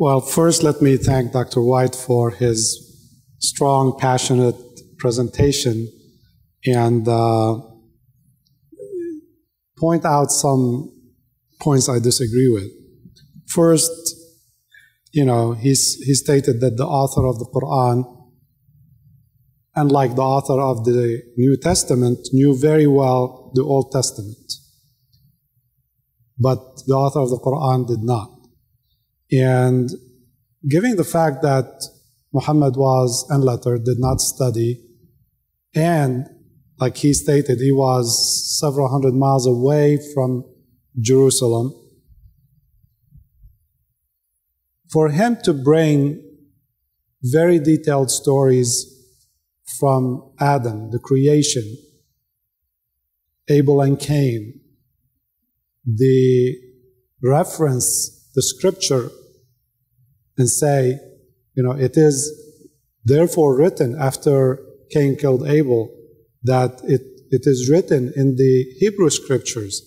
Well, first, let me thank Dr. White for his strong, passionate presentation and point out some points I disagree with. First, he stated that the author of the Qur'an, unlike the author of the New Testament, knew very well the Old Testament. But the author of the Qur'an did not. And given the fact that Muhammad was unlettered, did not study, and like he stated, he was several hundred miles away from Jerusalem, for him to bring very detailed stories from Adam, the creation, Abel and Cain, the reference, the scripture, and say, it is therefore written after Cain killed Abel, that it is written in the Hebrew scriptures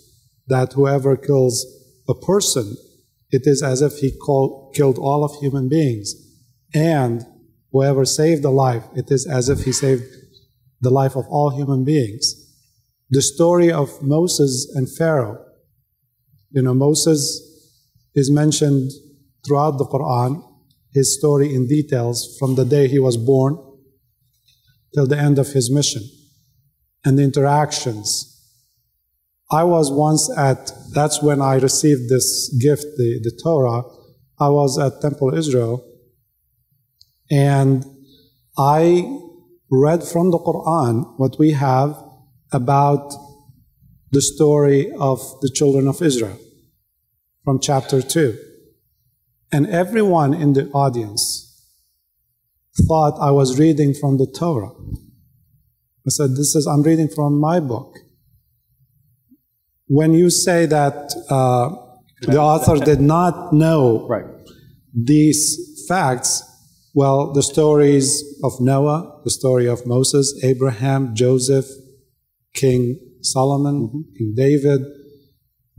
that whoever kills a person, it is as if he killed all of human beings. And whoever saved a life, it is as if he saved the life of all human beings. The story of Moses and Pharaoh. Moses is mentioned throughout the Qur'an, his story in details from the day he was born till the end of his mission, and the interactions. I was once that's when I received this gift, the Torah. I was at Temple Israel, and I read from the Qur'an what we have about the story of the children of Israel from chapter 2. And everyone in the audience thought I was reading from the Torah. I said, I'm reading from my book. When you say that the author did not know these facts, well, the stories of Noah, the story of Moses, Abraham, Joseph, King Solomon, King David,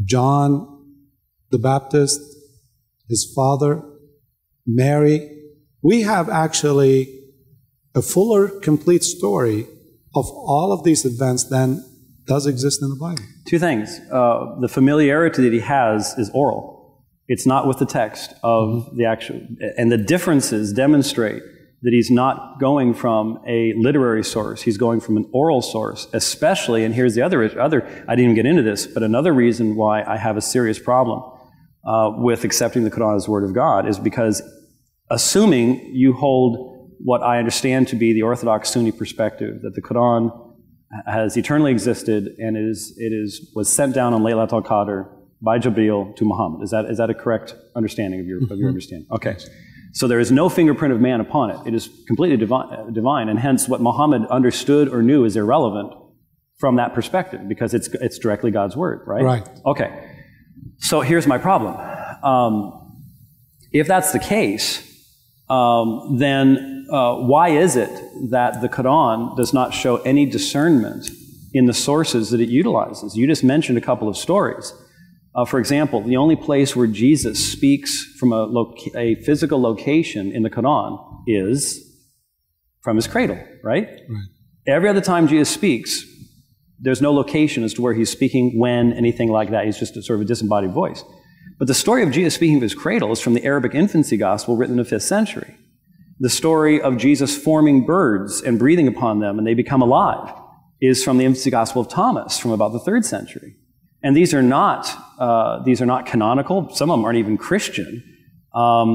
John the Baptist, his father, Mary, we have actually a fuller, complete story of all of these events than does exist in the Bible. Two things. The familiarity that he has is oral. It's not with the text of the actual, and the differences demonstrate that he's not going from a literary source, he's going from an oral source, especially, and here's the other, I didn't even get into this, but another reason why I have a serious problem with accepting the Qur'an as the Word of God is because assuming you hold what I understand to be the Orthodox Sunni perspective, that the Qur'an has eternally existed and was sent down on Laylatul Qadr by Jibreel to Muhammad. Is that a correct understanding of your understanding? Okay. So there is no fingerprint of man upon it. It is completely divine, and hence what Muhammad understood or knew is irrelevant from that perspective because it's directly God's word, right? Right. Okay. So here's my problem. If that's the case, then why is it that the Quran does not show any discernment in the sources that it utilizes? You just mentioned a couple of stories. For example, the only place where Jesus speaks from a physical location in the Quran is from his cradle, right? Every other time Jesus speaks, there's no location as to where he's speaking, when, anything like that. He's just a sort of a disembodied voice. But the story of Jesus speaking of his cradle is from the Arabic infancy gospel written in the 5th century. The story of Jesus forming birds and breathing upon them and they become alive is from the infancy gospel of Thomas from about the 3rd century. And these are not canonical. Some of them aren't even Christian.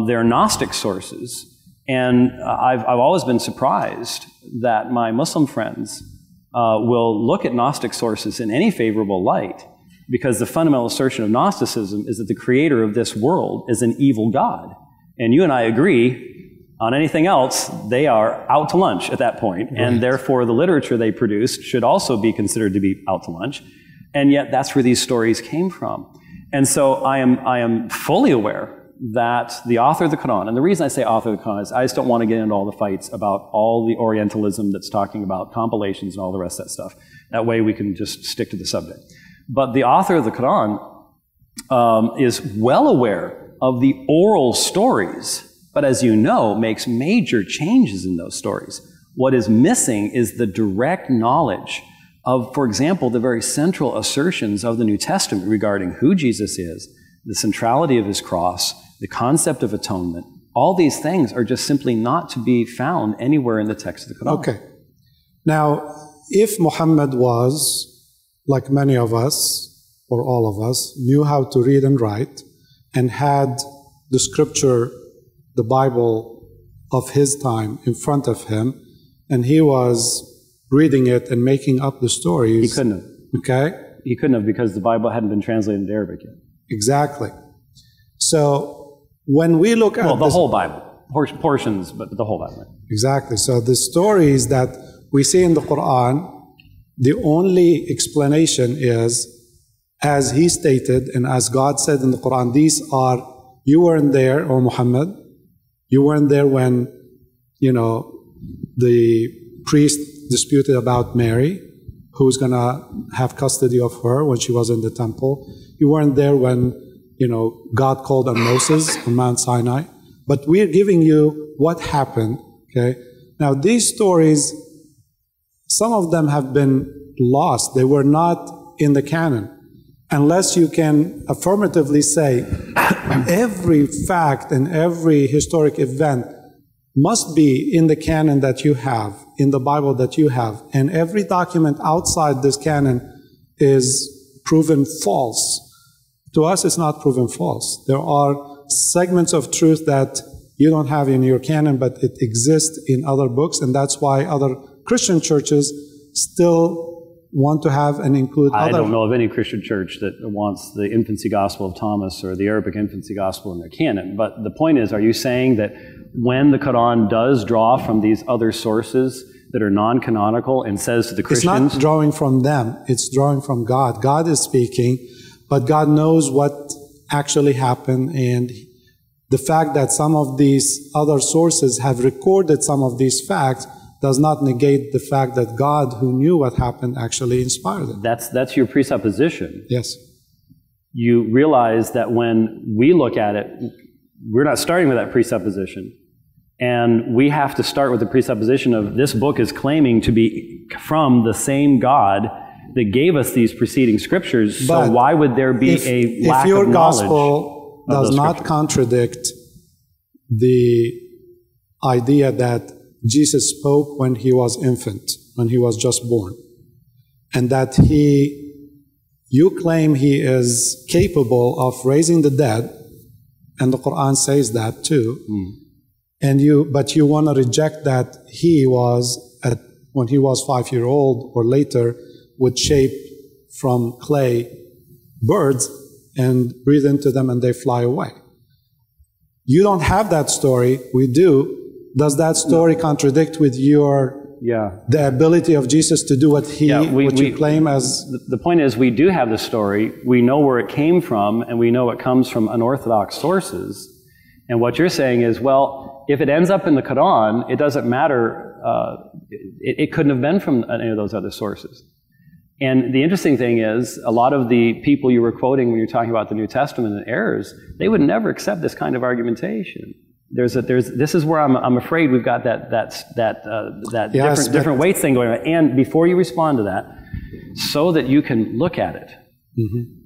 They're Gnostic sources. And I've always been surprised that my Muslim friends will look at Gnostic sources in any favorable light, because the fundamental assertion of Gnosticism is that the creator of this world is an evil God. And you and I agree on anything else, they are out to lunch at that point. And therefore, the literature they produced should also be considered to be out to lunch. And yet, that's where these stories came from. And so I am fully aware that the author of the Quran, and the reason I say author of the Quran is I just don't want to get into all the fights about all the Orientalism that's talking about compilations and all the rest of that stuff. That way we can just stick to the subject. But the author of the Quran is well aware of the oral stories, but as you know, makes major changes in those stories. What is missing is the direct knowledge of, for example, the very central assertions of the New Testament regarding who Jesus is, the centrality of his cross, the concept of atonement. All these things are just simply not to be found anywhere in the text of the Quran. Okay. Now, if Muhammad was, like many of us, or all of us, knew how to read and write, and had the scripture, the Bible of his time in front of him, and he was reading it and making up the stories. He couldn't have. Okay? He couldn't have because the Bible hadn't been translated into Arabic yet. Exactly. So when we look at the whole Bible, portions, but the whole Bible. Exactly. So the stories that we see in the Quran, the only explanation is, as he stated and as God said in the Quran, these are, you weren't there, O Muhammad. You weren't there when, the priest disputed about Mary, who's going to have custody of her when she was in the temple. You weren't there when, God called on Moses on Mount Sinai. But we're giving you what happened, okay? Now, these stories, some of them have been lost. They were not in the canon. Unless you can affirmatively say every fact and every historic event must be in the canon that you have, in the Bible that you have, and every document outside this canon is proven false. To us, it's not proven false. There are segments of truth that you don't have in your canon, but it exists in other books, and that's why other Christian churches still want to have and include other... I don't know of any Christian church that wants the infancy gospel of Thomas or the Arabic infancy gospel in their canon. But the point is, are you saying that when the Quran does draw from these other sources that are non-canonical and says to the Christians... It's not drawing from them, it's drawing from God. God is speaking, but God knows what actually happened, and the fact that some of these other sources have recorded some of these facts does not negate the fact that God, who knew what happened, actually inspired it. That's your presupposition. Yes. You realize that when we look at it, we're not starting with that presupposition. And we have to start with the presupposition of this book is claiming to be from the same God that gave us these preceding scriptures. But so why would there be a lack of knowledge? If your gospel does not contradict the idea that Jesus spoke when he was infant, when he was just born, and that you claim he is capable of raising the dead, and the Quran says that too, but you want to reject that he was, when he was 5 years old or later, would shape from clay birds and breathe into them and they fly away. You don't have that story, we do. Does that story contradict with the ability of Jesus to do what you claim as? The point is, we do have the story. We know where it came from, and we know it comes from unorthodox sources. And what you're saying is, well, if it ends up in the Quran, it doesn't matter. It couldn't have been from any of those other sources. And the interesting thing is, a lot of the people you were quoting when you're talking about the New Testament and errors, they would never accept this kind of argumentation. This is where I'm afraid we've got that different weights thing going on. And before you respond to that, so that you can look at it,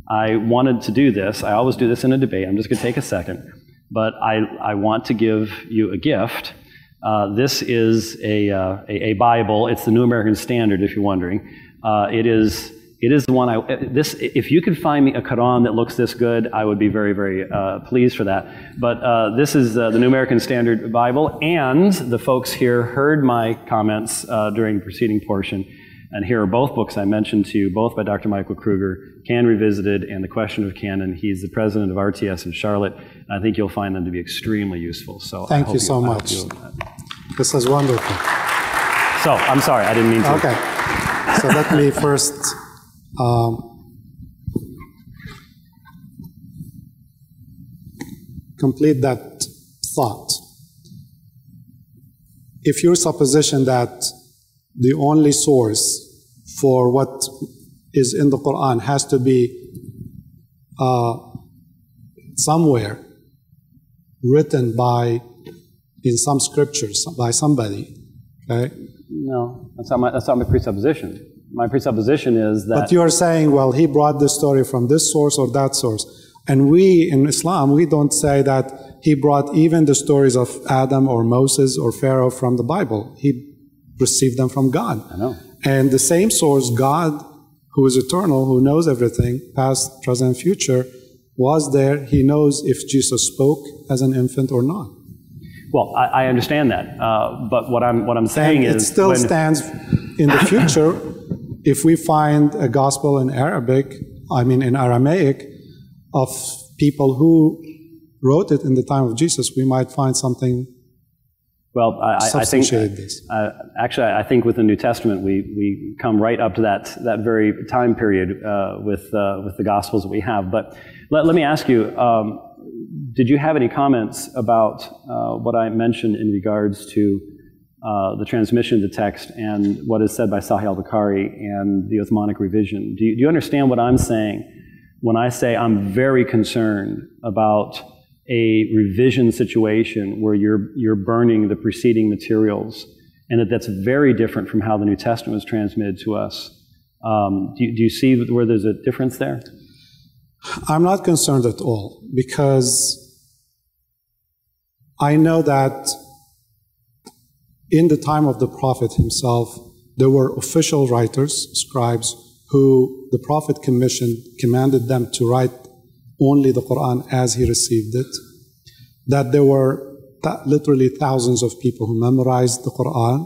I wanted to do this. I always do this in a debate. I'm just going to take a second. But I want to give you a gift. This is a Bible. It's the New American Standard, if you're wondering. It is the one if you could find me a Quran that looks this good, I would be very, very pleased for that. But this is the New American Standard Bible, and the folks here heard my comments during the preceding portion. And here are both books I mentioned to you, both by Dr. Michael Kruger, Can Revisited and The Question of Canon. He's the president of RTS in Charlotte. I think you'll find them to be extremely useful. So thank you so much. This is wonderful. So, I'm sorry, I didn't mean to. Okay. So let me first complete that thought. If your supposition that the only source for what is in the Quran has to be somewhere written by, in some scriptures, by somebody. Okay? No, that's not my presupposition. My presupposition is that... But you're saying, well, he brought this story from this source or that source. And we, in Islam, we don't say that he brought even the stories of Adam or Moses or Pharaoh from the Bible. He received them from God. I know. And the same source, God, who is eternal, who knows everything, past, present, and future, was there. He knows if Jesus spoke as an infant or not. Well, I understand that, but what I'm saying and is... it still stands in the future. If we find a gospel in in Aramaic, of people who wrote it in the time of Jesus, we might find something. Well, I think this. Actually, I think with the New Testament, we come right up to that very time period with the Gospels that we have. But let me ask you: did you have any comments about what I mentioned in regards to the transmission of the text and what is said by Sahih al-Bukhari and the Uthmanic revision? Do you understand what I'm saying when I say I'm very concerned about a revision situation where you're burning the preceding materials, and that's very different from how the New Testament was transmitted to us? Do you see where there's a difference there? I'm not concerned at all, because I know that in the time of the Prophet himself, there were official writers, scribes, who the Prophet commanded them to write only the Qur'an as he received it. That there were literally thousands of people who memorized the Qur'an,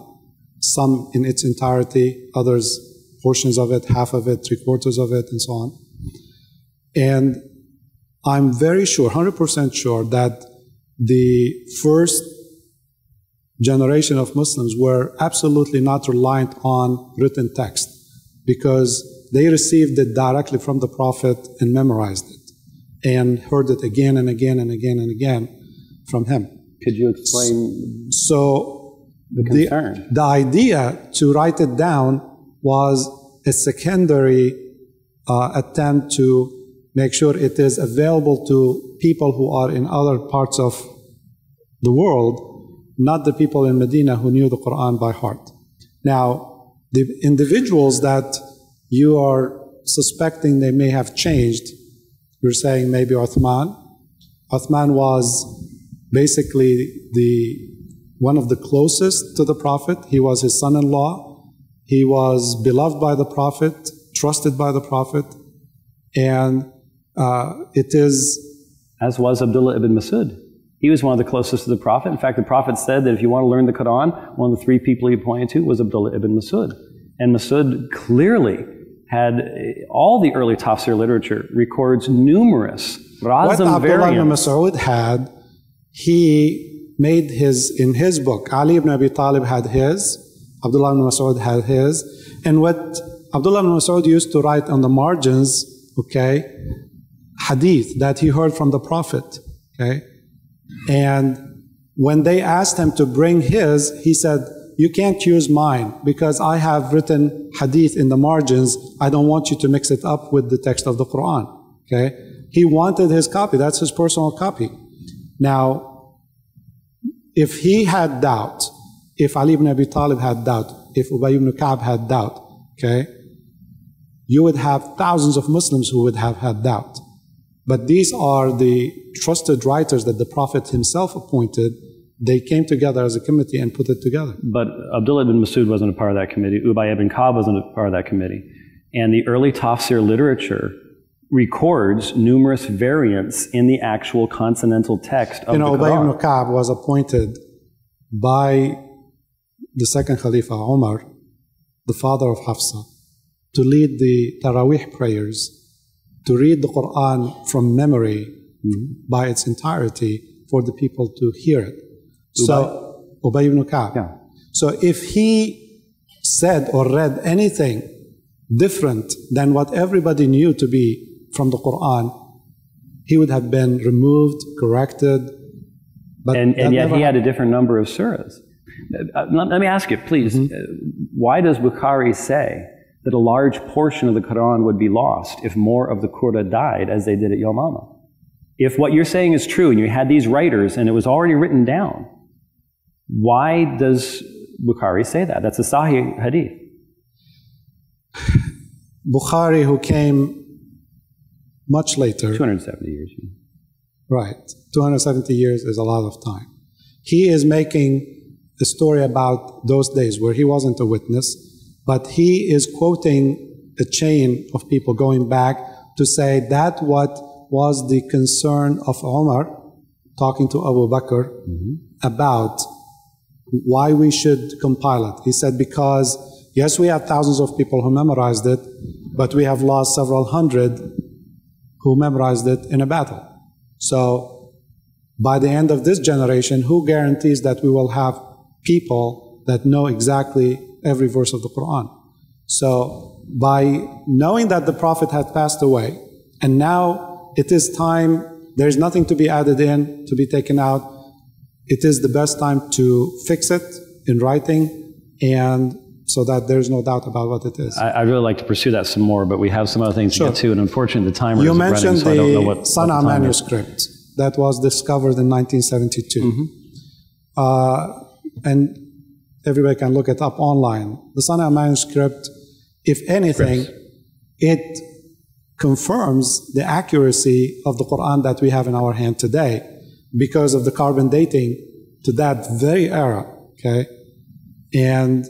some in its entirety, others portions of it, half of it, 3/4 of it, and so on. And I'm very sure, 100% sure, that the first generation of Muslims were absolutely not reliant on written text, because they received it directly from the Prophet and memorized it and heard it again and again and again and again from him. Could you explain the concern? The idea to write it down was a secondary attempt to make sure it is available to people who are in other parts of the world, not the people in Medina who knew the Quran by heart. Now, the individuals that you are suspecting they may have changed, you're saying maybe Uthman. Uthman was basically one of the closest to the Prophet. He was his son-in-law. He was beloved by the Prophet, trusted by the Prophet, and it is... As was Abdullah ibn Masud. He was one of the closest to the Prophet. In fact, the Prophet said that if you want to learn the Quran, one of the 3 people he pointed to was Abdullah ibn Masud. And Masud clearly had, all the early tafsir literature records numerous razam what variants. Abdullah ibn Masud had, he made in his book. Ali ibn Abi Talib had his, Abdullah ibn Masud had his, and what Abdullah ibn Masud used to write on the margins, okay, hadith that he heard from the Prophet, okay? And when they asked him to bring his, he said, you can't use mine because I have written hadith in the margins. I don't want you to mix it up with the text of the Quran. Okay? He wanted his copy. That's his personal copy. Now, if he had doubt, if Ali ibn Abi Talib had doubt, if Ubay ibn Ka'b had doubt, okay, you would have thousands of Muslims who would have had doubt. But these are the trusted writers that the Prophet himself appointed. They came together as a committee and put it together. But Abdullah ibn Masud wasn't a part of that committee. Ubay ibn Ka'b wasn't a part of that committee. And the early tafsir literature records numerous variants in the actual consonantal text of the Quran. Ubay ibn Ka'b was appointed by the second Khalifa, Umar, the father of Hafsa, to lead the Taraweeh prayers, to read the Quran from memory by its entirety for the people to hear it. So, Ubay ibn Ka'b. Yeah. So if he said or read anything different than what everybody knew to be from the Quran, he would have been removed, corrected. But and yet he had a different number of surahs. Let me ask you, please, why does Bukhari say that a large portion of the Quran would be lost if more of the Qur'an died as they did at Yamama? If what you're saying is true and you had these writers and it was already written down, why does Bukhari say that? That's a Sahih hadith. Bukhari, who came much later. 270 years. Right. 270 years is a lot of time. He is making a story about those days where he wasn't a witness, but he is quoting a chain of people going back to say that what was the concern of Umar talking to Abu Bakr about why we should compile it. He said, because yes, we have thousands of people who memorized it, but we have lost several hundred who memorized it in a battle. So by the end of this generation, who guarantees that we will have people that know exactly every verse of the Quran? So by knowing that the Prophet had passed away, and now it is time, there's nothing to be added in, to be taken out, it is the best time to fix it in writing, and so that there's no doubt about what it is. I'd really like to pursue that some more, but we have some other things to get to, and unfortunately the timer you isn't running, mentioned so I don't know what the Sana'a manuscript that was discovered in 1972. And everybody can look it up online. The Sana'a manuscript, if anything, it confirms the accuracy of the Quran that we have in our hand today because of the carbon dating to that very era, okay? And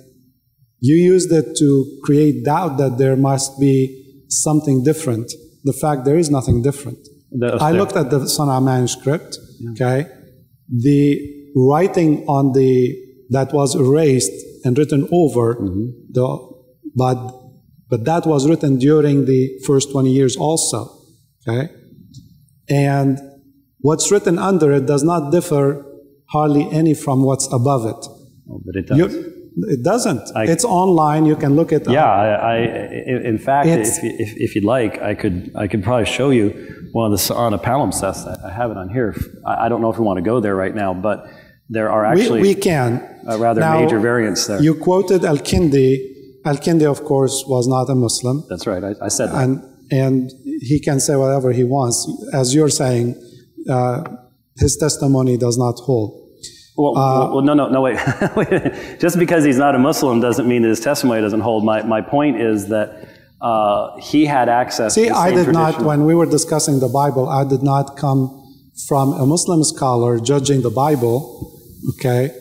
you used it to create doubt that there must be something different. The fact there is nothing different. I looked at the Sana'a manuscript, okay? The writing on that was erased and written over, but that was written during the first 20 years also, okay? And what's written under it does not differ hardly any from what's above it. Oh, but it does. It doesn't. It's online. You can look it up. Yeah, in fact, if you'd like, I could probably show you one of the Sa'ana palimpsests. I have it on here. I don't know if we want to go there right now, but there are actually we can. Rather now, major variants there. You quoted Al-Kindi. Al-Kindi, of course, was not a Muslim. That's right. I said that. And he can say whatever he wants. As you're saying, his testimony does not hold. Well, no, wait. Just because he's not a Muslim doesn't mean that his testimony doesn't hold. My point is that he had access to the same I did tradition. not, when we were discussing the Bible, I did not come from a Muslim scholar judging the Bible, okay?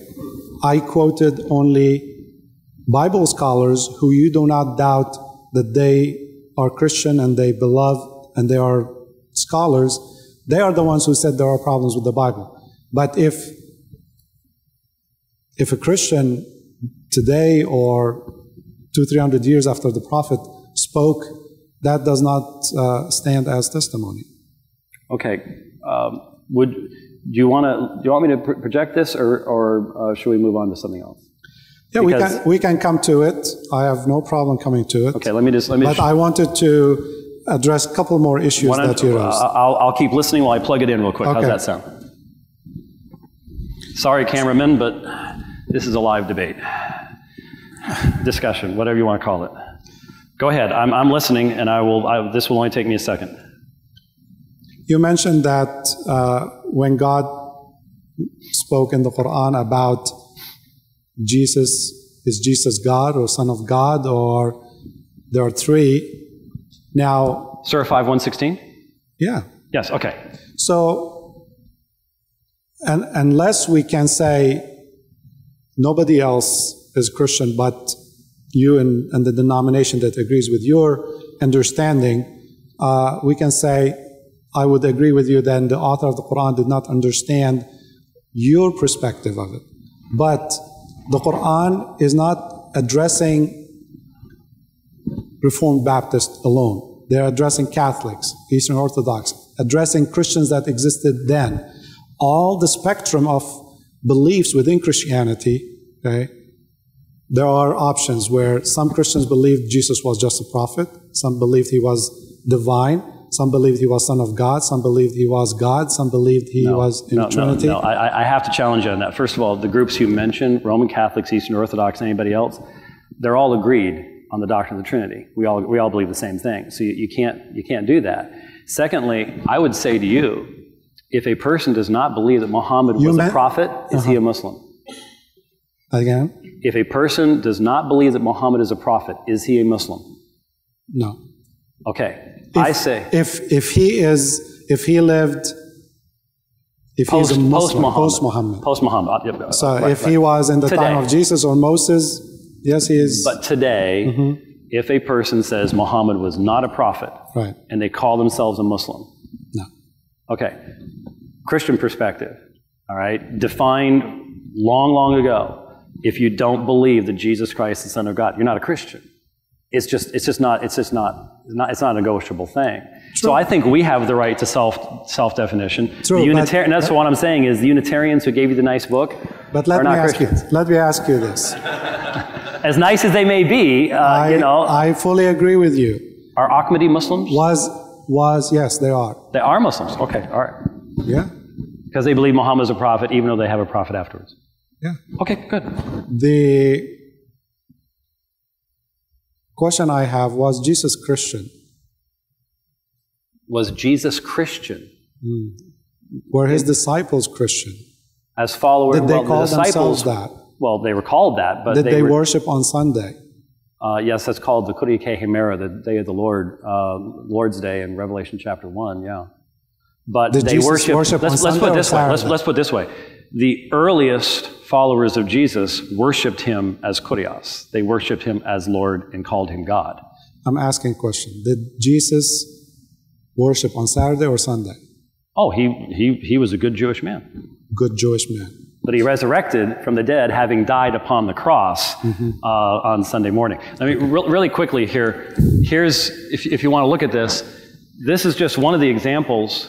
I quoted only Bible scholars who you do not doubt that they are Christian and they beloved and they are scholars. They are the ones who said there are problems with the Bible. But if a Christian today or 200-300 years after the Prophet spoke, that does not stand as testimony. Okay. Do you want me to project this, or should we move on to something else? Yeah, we can come to it. I have no problem coming to it. Okay, let me. But I wanted to address a couple more issues that you raised. I'll keep listening while I plug it in real quick. Okay. How's that sound? Sorry, cameraman, but this is a live debate, discussion, whatever you want to call it. Go ahead. I'm listening, and this will only take me a second. You mentioned that when God spoke in the Quran about Jesus, is Jesus God or Son of God, or there are three. Now, Surah 5:116? Yeah. Yes, okay. So, unless we can say nobody else is Christian but you and the denomination that agrees with your understanding, we can say, I would agree with you, then the author of the Quran did not understand your perspective of it. But the Quran is not addressing Reformed Baptists alone. They're addressing Catholics, Eastern Orthodox, addressing Christians that existed then. All the spectrum of beliefs within Christianity, okay, there are options where some Christians believed Jesus was just a prophet, some believed he was divine, some believed he was Son of God, some believed he was God, some believed he was in Trinity. No, I have to challenge you on that. First of all, the groups you mentioned, Roman Catholics, Eastern Orthodox, anybody else, they're all agreed on the doctrine of the Trinity. We all believe the same thing. So you can't do that. Secondly, I would say to you If a person does not believe that Muhammad was a prophet, is he a Muslim? Again? If a person does not believe that Muhammad is a prophet, is he a Muslim? No. Okay. If he lived, if he's a Muslim, post-Muhammad. Post-Muhammad. So if he was in the time of Jesus or Moses, yes, he is. But today, if a person says Muhammad was not a prophet, and they call themselves a Muslim, no. Okay. Christian perspective, all right, defined long, long ago. If you don't believe that Jesus Christ is the Son of God, you're not a Christian. It's not a negotiable thing. True. So I think we have the right to self-definition. True, and that's what I'm saying is the Unitarians who gave you the nice book are not Christians. Let me ask you this. As nice as they may be, I fully agree with you. Are Ahmadi Muslims? Yes, they are. They are Muslims. Okay, all right. Yeah. Because they believe Muhammad is a prophet, even though they have a prophet afterwards. Yeah. Okay, good. The question I have, was Jesus Christian? Was Jesus Christian? Were his disciples Christian? As followers, did they call themselves that? Well, they were called that, but did they worship on Sunday? Yes, that's called the Qur'anic Himera, the day of the Lord, Lord's Day in Revelation chapter 1, yeah. But did they Jesus worship on Sunday or Saturday? Let's put it this way. The earliest followers of Jesus worshipped him as Kurios. They worshipped him as Lord and called him God. I'm asking a question. Did Jesus worship on Saturday or Sunday? Oh, he was a good Jewish man. Good Jewish man. But he resurrected from the dead, having died upon the cross on Sunday morning. I mean, really quickly here, if you want to look at this is just one of the examples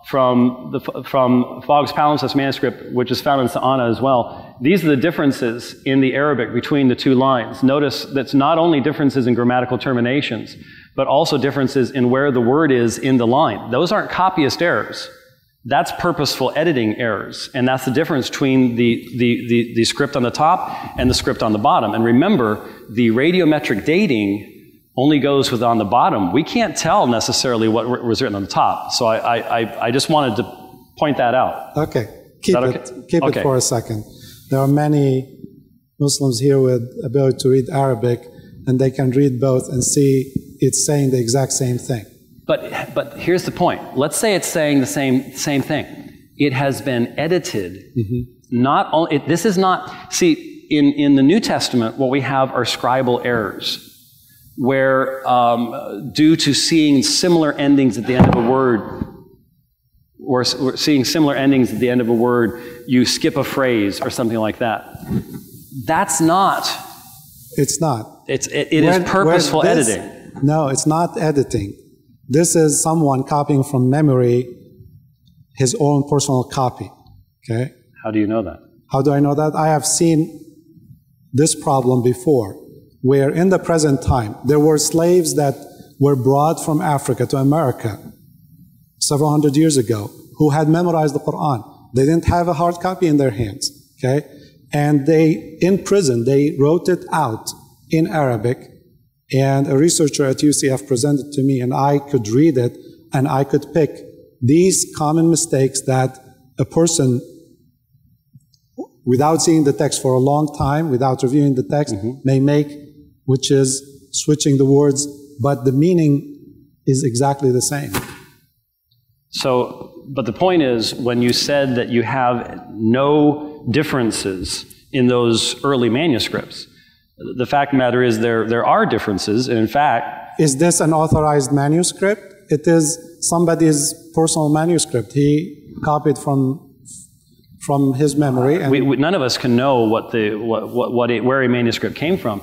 from Fogg's Palimpsest manuscript, which is found in Sa'ana as well. These are the differences in the Arabic between the two lines. Notice that's not only differences in grammatical terminations, but also differences in where the word is in the line. Those aren't copyist errors. That's purposeful editing errors. And that's the difference between the script on the top and the script on the bottom. And remember, the radiometric dating only goes with on the bottom. We can't tell necessarily what was written on the top. So I just wanted to point that out. Okay. Keep it for a second. There are many Muslims here with ability to read Arabic, and they can read both and see it's saying the exact same thing. But here's the point. Let's say it's saying the same thing. It has been edited. Not only this is not. See, in the New Testament, what we have are scribal errors, where due to seeing similar endings at the end of a word, or seeing similar endings at the end of a word, you skip a phrase or something like that. That's not. It's not. It is purposeful editing. No, it's not editing. This is someone copying from memory his own personal copy. Okay? How do you know that? How do I know that? I have seen this problem before, where in the present time, there were slaves that were brought from Africa to America several hundred years ago who had memorized the Qur'an. They didn't have a hard copy in their hands. Okay? And in prison, they wrote it out in Arabic. And a researcher at UCF presented to me, and I could read it, and I could pick these common mistakes that a person, without seeing the text for a long time, without reviewing the text, may make, which is switching the words, but the meaning is exactly the same. So, but the point is, when you said that you have no differences in those early manuscripts, the fact of the matter is there are differences, and in fact... Is this an authorized manuscript? It is somebody's personal manuscript. He copied from his memory. And none of us can know where a manuscript came from.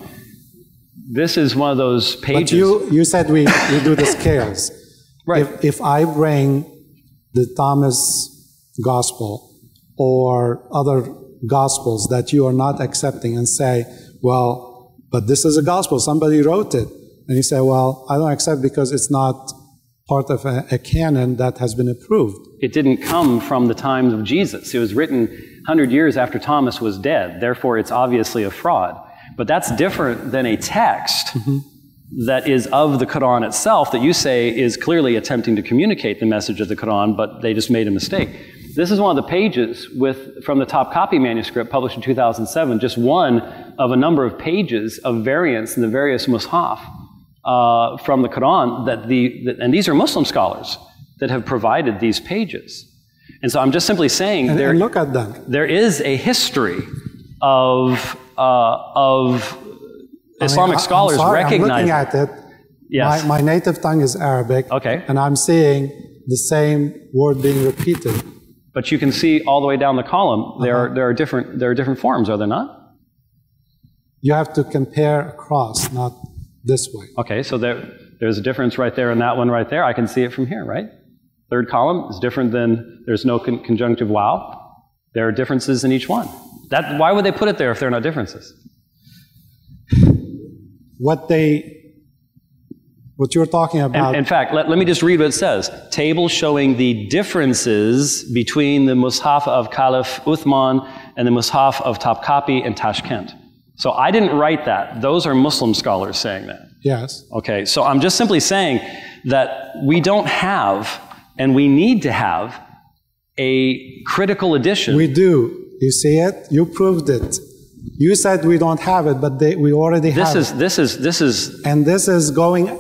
This is one of those pages... But you said we do the scales. Right. If I bring the Thomas Gospel or other Gospels that you are not accepting and say, well, but this is a gospel, somebody wrote it. And you say, well, I don't accept because it's not part of a canon that has been approved. It didn't come from the times of Jesus. It was written 100 years after Thomas was dead. Therefore, it's obviously a fraud. But that's different than a text that is of the Qur'an itself that you say is clearly attempting to communicate the message of the Qur'an, but they just made a mistake. This is one of the pages from the top copy manuscript published in 2007, just one of a number of pages of variants in the various mushaf from the Qur'an, and these are Muslim scholars that have provided these pages. And so I'm just simply saying and look at them. There is a history of Islamic scholars recognizing. I'm looking at it. Yes. My native tongue is Arabic. Okay. And I'm seeing the same word being repeated. But you can see all the way down the column, there are different forms, are there not? You have to compare across, not this way. Okay, so there's a difference right there and that one right there. I can see it from here, right? Third column is different than, there's no conjunctive wow. There are differences in each one. Why would they put it there if there are no differences? What you're talking about. In fact, let me just read what it says. Table showing the differences between the Mushaf of Caliph Uthman and the Mushaf of Topkapi and Tashkent. So I didn't write that. Those are Muslim scholars saying that. Yes. Okay, so I'm just simply saying that we don't have, and we need to have, a critical edition. We do. You see it? You proved it. You said we don't have it, but we already have it. This is... And this is going...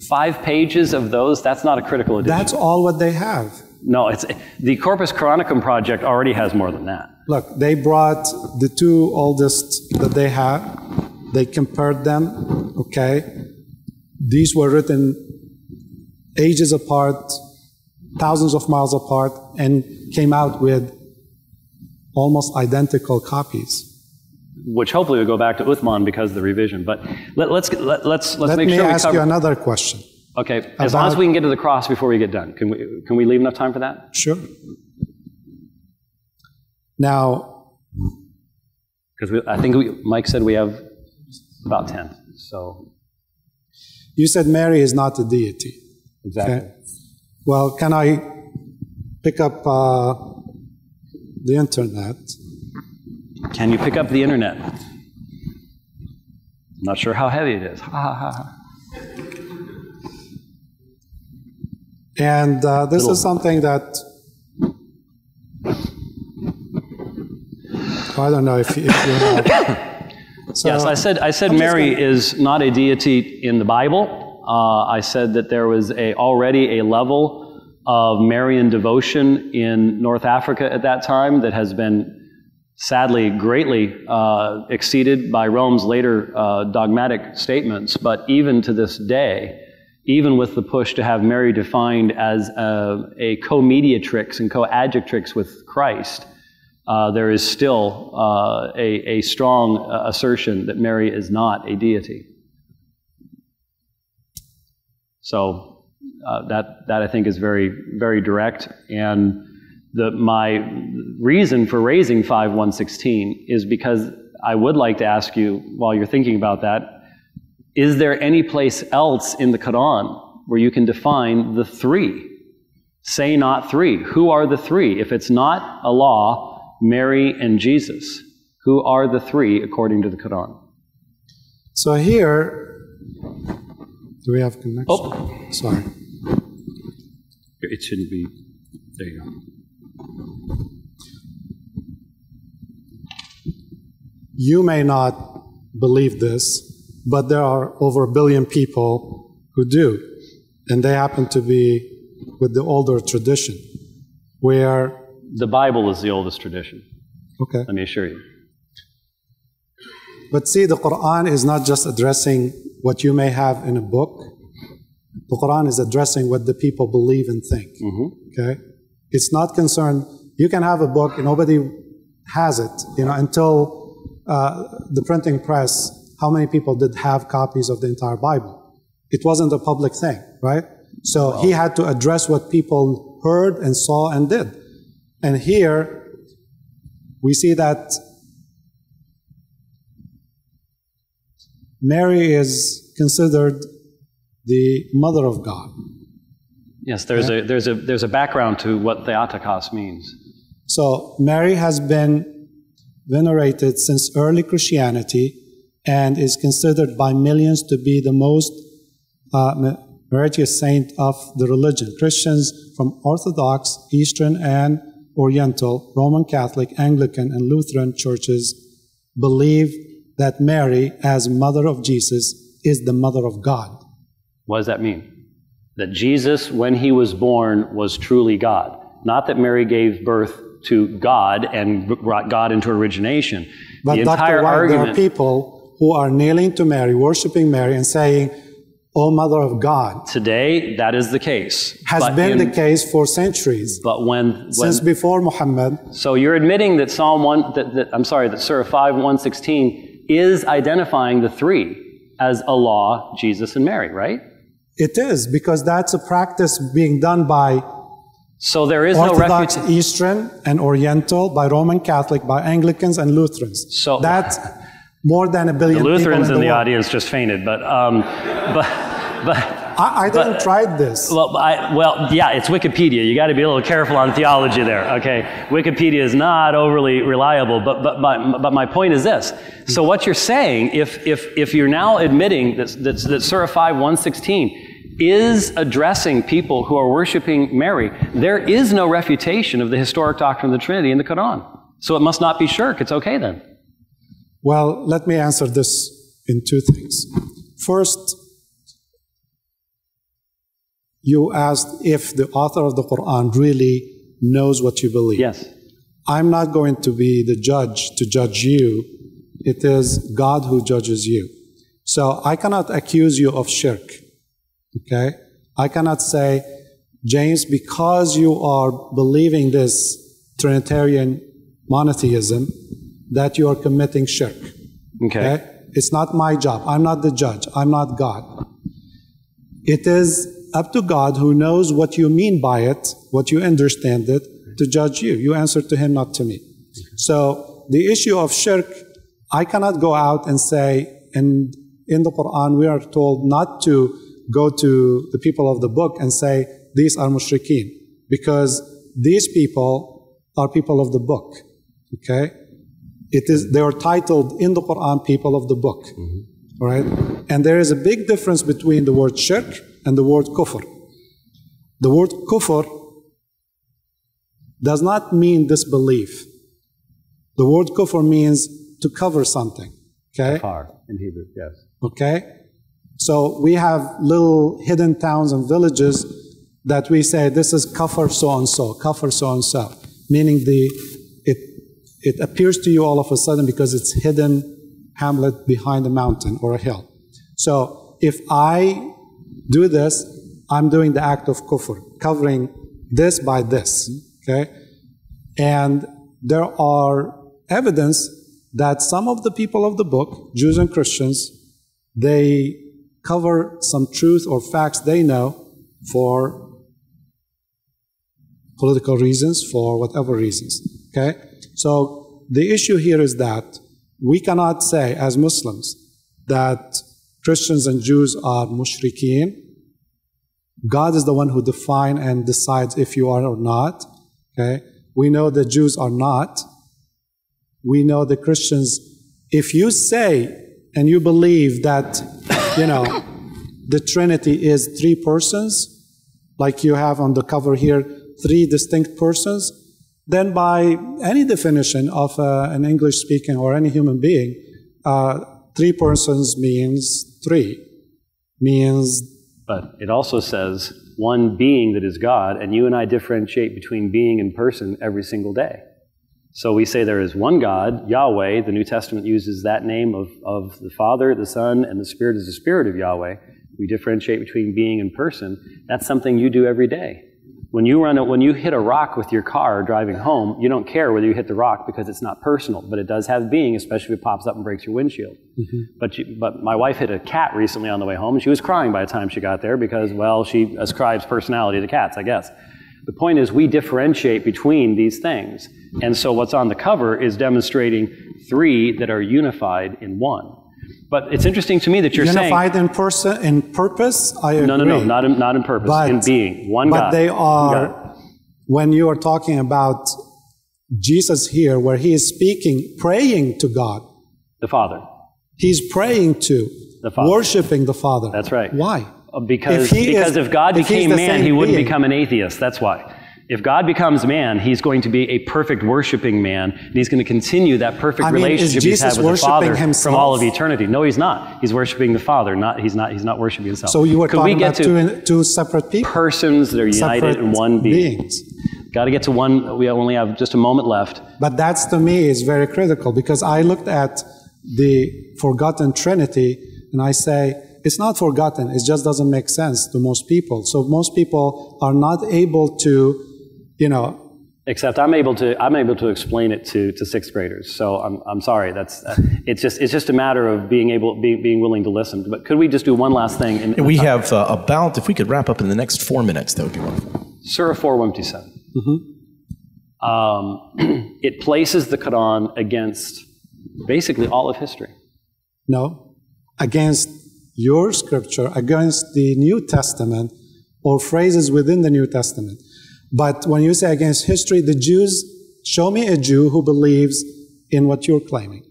5 pages of those, that's not a critical edition. That's all what they have. No, the Corpus Quranicum project already has more than that. Look, they brought the 2 oldest that they have. They compared them, okay? These were written ages apart, thousands of miles apart, and came out with almost identical copies. Which hopefully will go back to Uthman because of the revision. But let's make sure we cover... Let me ask you another question. Okay, as long as we can get to the cross before we get done. Can we leave enough time for that? Sure. Now... Because I think Mike said we have about 10, so... You said Mary is not a deity. Exactly. Okay? Well, can I pick up the internet? Can you pick up the internet? I'm not sure how heavy it is. And this is something that I don't know if you know. So, yes, I said Mary is not a deity in the Bible. I said that there was already a level of Marian devotion in North Africa at that time that has been sadly greatly exceeded by Rome's later dogmatic statements. But even to this day, even with the push to have Mary defined as a co-mediatrix and co-adjutrix with Christ, there is still a strong assertion that Mary is not a deity. So that I think is very, very direct. And my reason for raising 5.116 is because I would like to ask you, while you're thinking about that, is there any place else in the Quran where you can define the 3? Say not 3. Who are the 3? If it's not Allah, Mary, and Jesus, who are the 3 according to the Quran? So here, do we have connection? Oh. Sorry. It shouldn't be. There you go. You may not believe this, but there are over 1 billion people who do. And they happen to be with the older tradition, where... The Bible is the oldest tradition. Okay. Let me assure you. But see, the Qur'an is not just addressing what you may have in a book. The Qur'an is addressing what the people believe and think. Okay? It's not concerned... You can have a book and nobody has it, until the printing press. How many people did have copies of the entire Bible? It wasn't a public thing, right? So he had to address what people heard and saw and did. And here we see that Mary is considered the mother of God. Yes, there's a background to what Theotokos means. So Mary has been venerated since early Christianity and is considered by millions to be the most meritorious saint of the religion. Christians from Orthodox, Eastern, and Oriental, Roman Catholic, Anglican, and Lutheran churches believe that Mary, as mother of Jesus, is the mother of God. What does that mean? That Jesus, when he was born, was truly God. Not that Mary gave birth to God and brought God into origination. But the Dr. entire White, argument, there are people who are kneeling to Mary, worshiping Mary, and saying, "O Mother of God." today, that is the case. Has been the case for centuries. But when Since before Muhammad. So you're admitting that that Surah 5:116 is identifying the three as Allah, Jesus, and Mary, right? It is, because that's a practice being done by So there is Orthodox, no Eastern, and Oriental, by Roman Catholic, by Anglicans and Lutherans. So that's more than a billion the Lutherans people in the world. audience just fainted, but I didn't try this. well, yeah, it's Wikipedia. You got to be a little careful on theology there. Okay, Wikipedia is not overly reliable. But my point is this. So what you're saying, if you're now admitting that Surah 5:116 is addressing people who are worshiping Mary, there is no refutation of the historic doctrine of the Trinity in the Qur'an. So it must not be shirk. It's okay then. Well, let me answer this in two things. First, you asked if the author of the Qur'an really knows what you believe. Yes. I'm not going to be the judge to judge you. It is God who judges you. So I cannot accuse you of shirk. Okay? I cannot say, James, because you are believing this Trinitarian monotheism, that you are committing shirk. Okay. It's not my job. I'm not the judge. I'm not God. It is up to God, who knows what you mean by it, what you understand it, to judge you. You answer to him, not to me. So the issue of shirk, I cannot go out and say, and in the Quran we are told not to go to the people of the book and say, these are mushrikeen, because these people are people of the book. Okay? They are titled in the Quran people of the book. All right? And there is a big difference between the word shirk and the word kufr. The word kufr does not mean disbelief. The word kufr means to cover something. Okay? Kafar in Hebrew, yes. Okay? So we have little hidden towns and villages that we say, this is kafar so-and-so, kafar so-and-so, meaning it appears to you all of a sudden because it's hidden hamlet behind a mountain or a hill. So if I do this, I'm doing the act of kufr, covering this by this, okay? And there are evidence that some of the people of the book, Jews and Christians, they cover some truth or facts they know for political reasons, for whatever reasons, okay? So the issue here is that we cannot say as Muslims that Christians and Jews are mushrikeen. God is the one who defines and decides if you are or not. Okay? We know that Jews are not. We know the Christians, if you say and you believe that, the Trinity is three persons, like you have on the cover here, three distinct persons, then by any definition of an English-speaking or any human being, three persons means three, means... But it also says one being that is God, and you and I differentiate between being and person every single day. So we say there is one God, Yahweh. The New Testament uses that name of the Father, the Son, and the Spirit as the Spirit of Yahweh. We differentiate between being and person. That's something you do every day. When you hit a rock with your car driving home, you don't care whether you hit the rock because it's not personal, but it does have being, especially if it pops up and breaks your windshield. But my wife hit a cat recently on the way home, and she was crying by the time she got there because, well, she ascribes personality to cats, I guess. The point is we differentiate between these things. And so what's on the cover is demonstrating three that are unified in one. But it's interesting to me that you're unified in purpose, I agree. No, not in purpose, but, in being. One God. But they are, when you are talking about Jesus here, where he is speaking, praying to God. The Father. He's praying to, the Father. worshiping the Father. That's right. Why? Because if God became man, he wouldn't become an atheist. That's why. If God becomes man, he's going to be a perfect worshiping man, and he's going to continue that perfect relationship he's had with the Father from all of eternity. No, he's not. He's worshiping the Father. He's not worshiping himself. So you were talking about two separate people? Persons that are united in one being. Got to get to one. We only have just a moment left. But that's, to me, is very critical, because I looked at the forgotten Trinity, and I say, it's not forgotten. It just doesn't make sense to most people. So most people are not able to, Except I'm able to explain it to sixth graders. So I'm sorry. It's just a matter of being willing to listen. But could we just do one last thing? We have if we could wrap up in the next 4 minutes, that would be wonderful. Surah 4:127. It places the Qur'an against basically all of history. No, against your scripture, against the New Testament, or phrases within the New Testament. But when you say against history, the Jews, show me a Jew who believes in what you're claiming.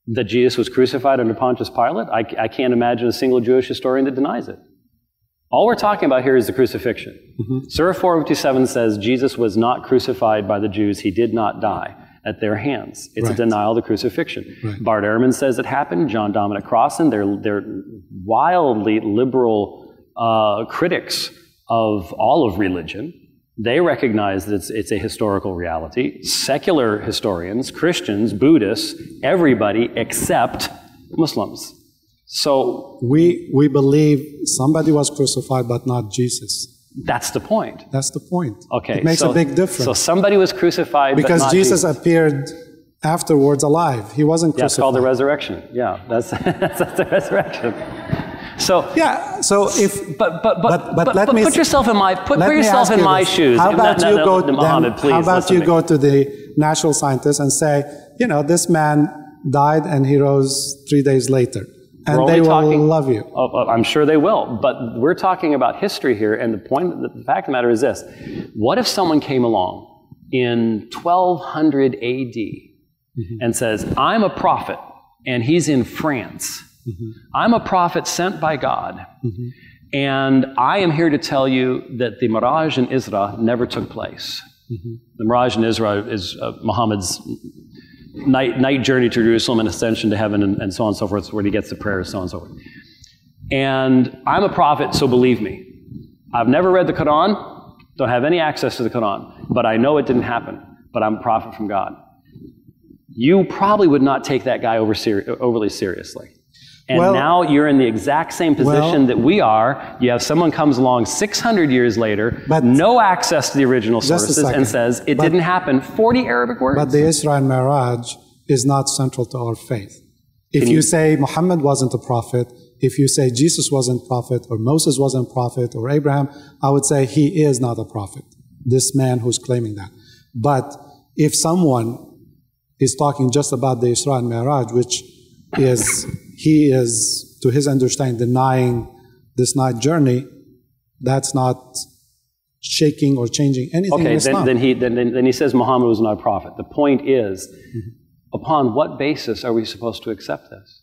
That Jesus was crucified under Pontius Pilate? I can't imagine a single Jewish historian that denies it. All we're talking about here is the crucifixion. Surah 4:27 says Jesus was not crucified by the Jews. He did not die at their hands. It's a denial of the crucifixion. Bart Ehrman says it happened. John Dominic Crossan, they're wildly liberal critics of all of religion. They recognize that it's a historical reality. Secular historians, Christians, Buddhists, everybody except Muslims. So we believe somebody was crucified, but not Jesus. That's the point. That's the point. Okay, it makes a big difference. So somebody was crucified, because but not Jesus appeared afterwards alive. He wasn't crucified. Yeah, it's called the resurrection. Yeah, that's the resurrection. So yeah. So if but let me put yourself in my put yourself in my shoes. How about you go to Muhammad, please? How about you go to the natural scientists and say, this man died and he rose 3 days later, and they will love you. I'm sure they will. But we're talking about history here, and the fact of the matter is this: what if someone came along in 1200 AD and says, "I'm a prophet, and he's in France. I'm a prophet sent by God, and I am here to tell you that the Miraj in Isra never took place." The Miraj in Isra is Muhammad's night journey to Jerusalem and ascension to heaven, and so on and so forth, where he gets the prayers, so on and so forth. And I'm a prophet, so believe me. I've never read the Quran, don't have any access to the Quran, but I know it didn't happen, but I'm a prophet from God. You probably would not take that guy overly seriously. And now you're in the exact same position that we are. You have someone comes along 600 years later, but no access to the original sources, and says it didn't happen. 40 Arabic words. But the Isra and Miraj is not central to our faith. If you say Muhammad wasn't a prophet, if you say Jesus wasn't a prophet, or Moses wasn't a prophet, or Abraham, I would say he is not a prophet, this man who's claiming that. But if someone is talking just about the Isra and Miraj, which is, he is, to his understanding, denying this night journey, that's not shaking or changing anything in Islam. Then he says Muhammad was not a prophet. The point is, upon what basis are we supposed to accept this?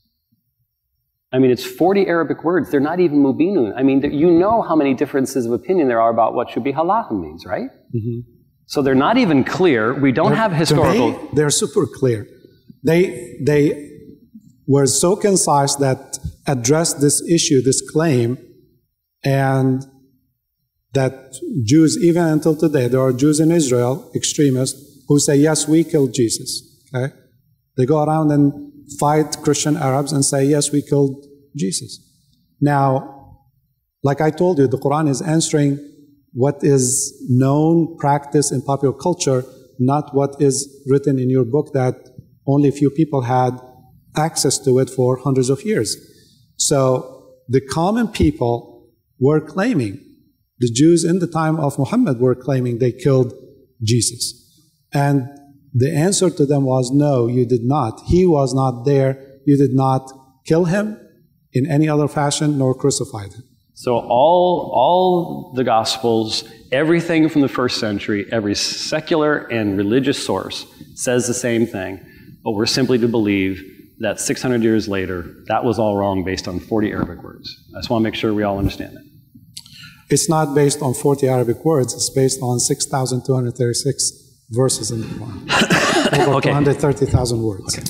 I mean, it's 40 Arabic words. They're not even mubinun. I mean, you know how many differences of opinion there are about what should be halakha means, right? So they're not even clear. We don't have historical... They're super clear. They were so concise that addressed this issue, this claim, and that Jews, even until today, there are Jews in Israel, extremists, who say, yes, we killed Jesus. Okay? They go around and fight Christian Arabs and say, yes, we killed Jesus. Now, like I told you, the Quran is answering what is known, practice in popular culture, not what is written in your book that only a few people had access to it for hundreds of years. So the common people were claiming, the Jews in the time of Muhammad were claiming they killed Jesus. And the answer to them was, no, you did not. He was not there. You did not kill him in any other fashion, nor crucified him. So all the Gospels, everything from the first century, every secular and religious source says the same thing, but we're simply to believe that 600 years later, that was all wrong based on 40 Arabic words. I just want to make sure we all understand it. It's not based on 40 Arabic words. It's based on 6,236 verses in the Quran. Over Okay. 230,000 words. Okay.